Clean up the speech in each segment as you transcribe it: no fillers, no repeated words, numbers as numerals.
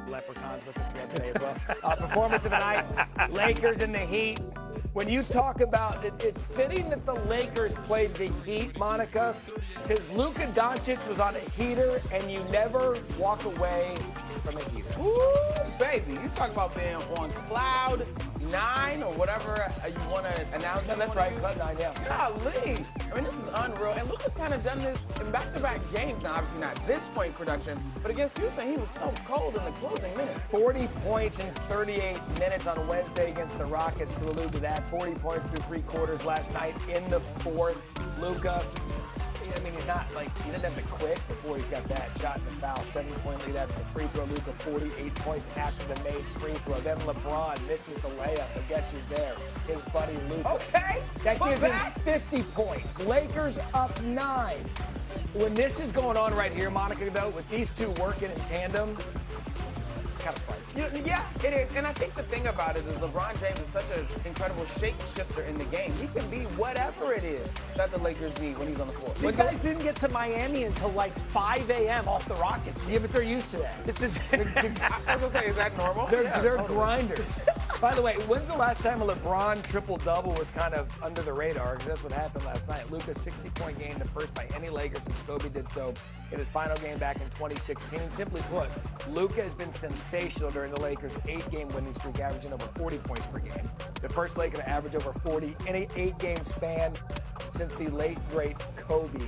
leprechauns with us today as well. Performance of the night, Lakers and the Heat. When you talk about it, it's fitting that the Lakers played the Heat, Monica, because Luka Doncic was on a heater, and you never walk away from a heater. Ooh, baby, you talk about being on cloud 9 or whatever you want to announce. No, that's right, cloud 9, yeah. Golly. I mean, this is unreal. And Luka's kind of done this in back-to-back games. Now, obviously not this point production, but against Houston, he was so cold in the closing minutes. 40 points in 38 minutes on Wednesday against the Rockets, to allude to that. 40 points through 3 quarters last night in the fourth. Luka, I mean, he's not like, he didn't have to quit before he's got that shot in the foul. 7-point lead after the free throw. Luka 48 points after the made free throw. Then LeBron misses the layup, and guess who's there? His buddy Luka. Okay. That gives him 50 points. Lakers up 9. When this is going on right here, Monica, though, with these two working in tandem, kind of fun. Yeah, it is. And I think the thing about it is LeBron James is such an incredible shapeshifter in the game. He can be whatever it is that the Lakers need when he's on the floor. These guys didn't get to Miami until like 5 a.m. off the Rockets. Yeah, but they're used to that. This is. I was going to say, is that normal? They're totally. grinders. By the way, when's the last time a LeBron triple-double was kind of under the radar? Because that's what happened last night. Luka's 60-point game, the first by any Laker since Kobe did so in his final game back in 2016. Simply put, Luka has been sensational during the Lakers' 8-game winning streak, averaging over 40 points per game. The first Laker to average over 40 in an 8-game span since the late, great Kobe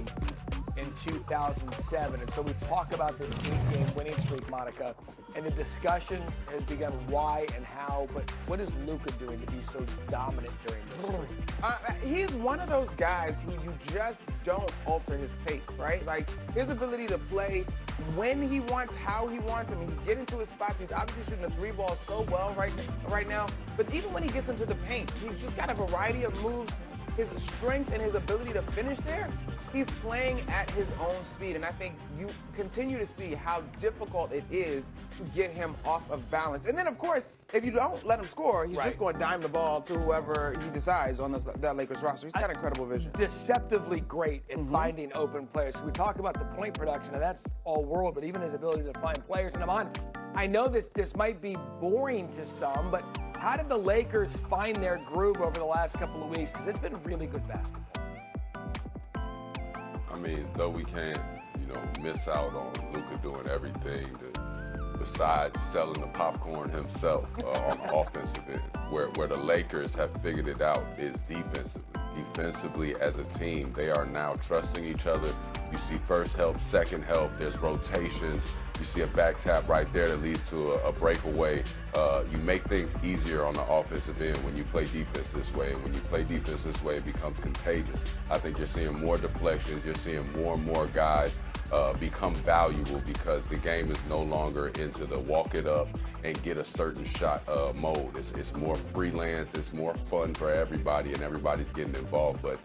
in 2007. And so we talk about this 8-game winning streak, Monica, and the discussion has begun why and how, but what is Luka doing to be so dominant during this streak? He's one of those guys who you just don't alter his pace, right? Like, his ability to play when he wants, how he wants. I mean, he's getting to his spots. He's obviously shooting the 3 ball so well right now. But even when he gets into the paint, he's just got a variety of moves. His strength and his ability to finish there, he's playing at his own speed. And I think you continue to see how difficult it is to get him off of balance. And then, of course, if you don't let him score, he's just going to dime the ball to whoever he decides on that Lakers roster. He's got incredible vision. Deceptively great at finding open players. So we talk about the point production, and that's all world, but even his ability to find players. And I know that this might be boring to some, but how did the Lakers find their groove over the last couple of weeks? Because it's been really good basketball. I mean, though we can't, miss out on Luka doing everything besides selling the popcorn himself on the offensive end. Where the Lakers have figured it out is defensively. Defensively, as a team, they are now trusting each other. You see first help, second help, there's rotations. You see a back tap right there that leads to a breakaway. You make things easier on the offensive end when you play defense this way. And when you play defense this way, it becomes contagious. I think you're seeing more deflections. You're seeing more and more guys become valuable because the game is no longer into the walk it up and get a certain shot mode. It's more freelance. It's more fun for everybody, and everybody's getting involved. But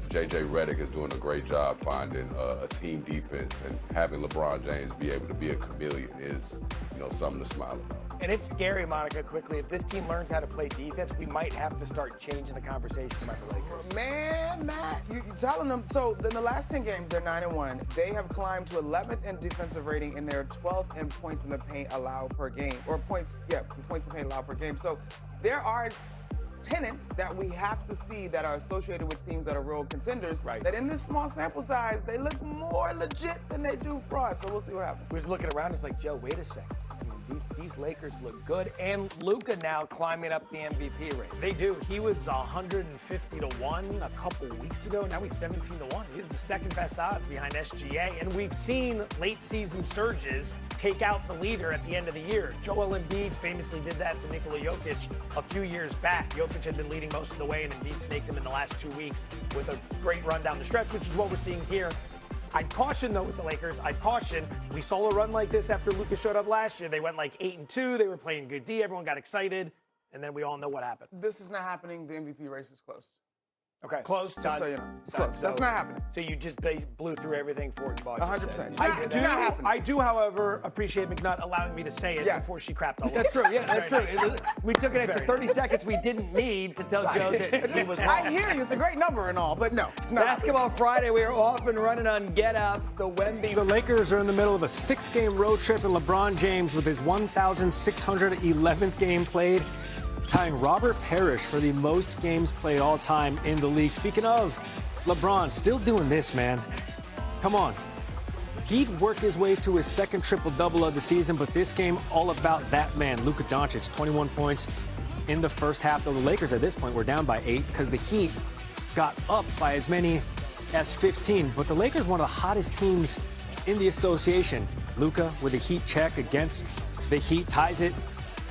JJ Redick is doing a great job finding a team defense, and having LeBron James be able to be a chameleon is, something to smile about. And it's scary, Monica, quickly. If this team learns how to play defense, we might have to start changing the conversation about the Lakers. Man, Matt, you're telling them. So in the last 10 games, they're 9-1. They have climbed to 11th in defensive rating, and they're 12th in points in the paint allowed per game. Or points in the paint allowed per game. So there are tenets that we have to see that are associated with teams that are real contenders, that in this small sample size, they look more legit than they do fraud. So we'll see what happens. We're just looking around, it's like, Joe, wait a second. These Lakers look good, and Luka now climbing up the MVP rate. They do. He was 150-1 a couple weeks ago. Now he's 17-1. He's the second best odds behind SGA, and we've seen late season surges take out the leader at the end of the year. Joel Embiid famously did that to Nikola Jokic a few years back. Jokic had been leading most of the way, and Embiid snaked him in the last 2 weeks with a great run down the stretch, which is what we're seeing here. I'd caution, though, with the Lakers. We saw a run like this after Luka showed up last year. They went like 8-2. They were playing good D. Everyone got excited. And then we all know what happened. This is not happening. The MVP race is closed. Okay. Close. Just so you know. It's close. That's not happening. So you just blew through everything Fortenbaugh 100%. just said. I do, however, appreciate McNutt allowing me to say it before she crapped all over. That's true. Yeah, that's true. We took an extra 30 seconds we didn't need to tell Joe that he was wrong. I hear you. It's a great number and all, but no, it's not. Basketball Friday, we are off and running on Get Up. The Wemby. The Lakers are in the middle of a 6-game road trip, and LeBron James, with his 1,611th game played, tying Robert Parrish for the most games played all time in the league. Speaking of LeBron, still doing this, man. Come on. He'd work his way to his second triple-double of the season, but this game all about that man, Luka Doncic, 21 points in the first half. Though the Lakers at this point were down by 8 because the Heat got up by as many as 15. But the Lakers, one of the hottest teams in the association. Luka with a Heat check against the Heat, ties it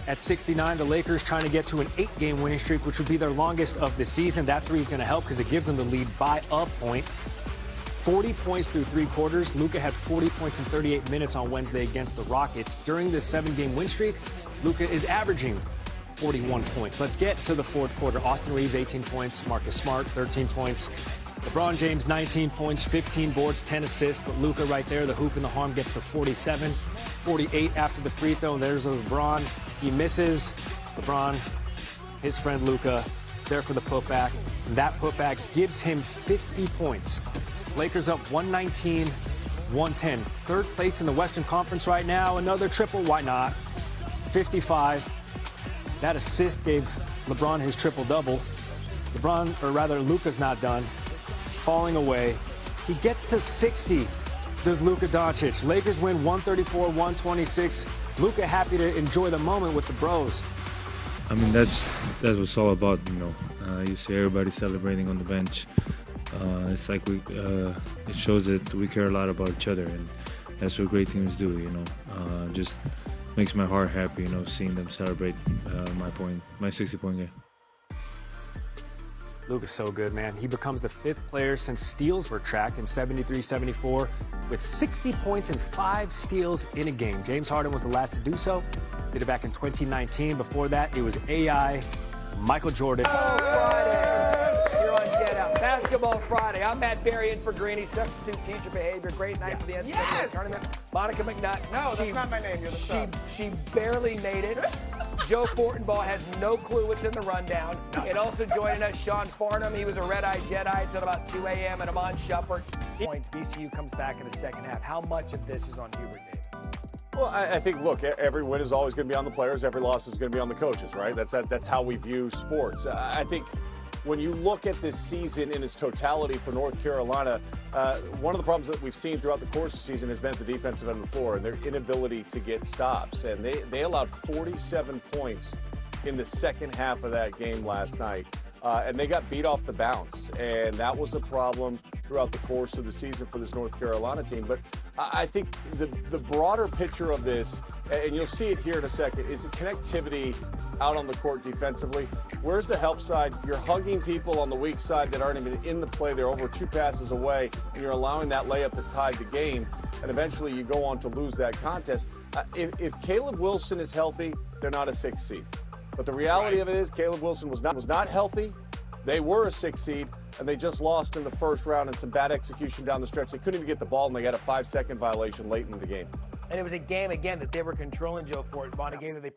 at 69. The Lakers trying to get to an 8-game winning streak, which would be their longest of the season. That three is going to help because it gives them the lead by a point. 40 points through 3 quarters. Luka had 40 points in 38 minutes on Wednesday against the Rockets. During the 7-game win streak, Luka is averaging 41 points. Let's get to the fourth quarter. Austin Reeves, 18 points. Marcus Smart, 13 points. LeBron James, 19 points, 15 boards, 10 assists. But Luka right there, the hoop and the harm, gets to 47. 48 after the free throw. And there's LeBron. He misses. LeBron, his friend Luka, there for the putback. And that putback gives him 50 points. Lakers up 119-110. Third place in the Western Conference right now. Another triple, why not? 55. That assist gave LeBron his triple-double. Luka's not done. Falling away. He gets to 60, does Luka Doncic. Lakers win 134-126. Luka happy to enjoy the moment with the bros. I mean, that's what it's all about, you know. You see everybody celebrating on the bench. It's like it shows that we care a lot about each other, and that's what great teams do, you know. Just makes my heart happy, you know, seeing them celebrate my 60-point game. Luka's so good, man. He becomes the 5th player since steals were tracked in 73-74 with 60 points and 5 steals in a game. James Harden was the last to do so. Did it back in 2019. Before that, it was AI, Michael Jordan. Friday. You're on Get Up. Basketball Friday. I'm Matt Berry in for Greeny. Substitute teacher behavior. Great night for the NCAA tournament. Monica McNutt. No, that's not my name. You're the sub. She barely made it. Joe Fortenbaugh has no clue what's in the rundown. And also joining us, Sean Farnham. He was a red-eye Jedi until about 2 a.m. and Amon Shumpert. Points. VCU comes back in the second half. How much of this is on Hubert, Dave? Well, I think, look, every win is always going to be on the players. Every loss is going to be on the coaches, right? That's how we view sports. I think when you look at this season in its totality for North Carolina, one of the problems that we've seen throughout the course of the season has been at the defensive end of the floor and their inability to get stops. And they allowed 47 points in the second half of that game last night. And they got beat off the bounce. And that was a problem throughout the course of the season for this North Carolina team. But I think the broader picture of this, and you'll see it here in a second, is the connectivity out on the court defensively. Where's the help side? You're hugging people on the weak side that aren't even in the play. They're over 2 passes away, and you're allowing that layup that tied the game. And eventually you go on to lose that contest. If Caleb Wilson is healthy, they're not a 6th seed. But the reality of it is Caleb Wilson was not healthy. They were a 6th seed, and they just lost in the first round and some bad execution down the stretch. They couldn't even get the ball, and they got a 5-second violation late in the game. And it was a game, again, that they were controlling Joe Fortenbaugh, a game that they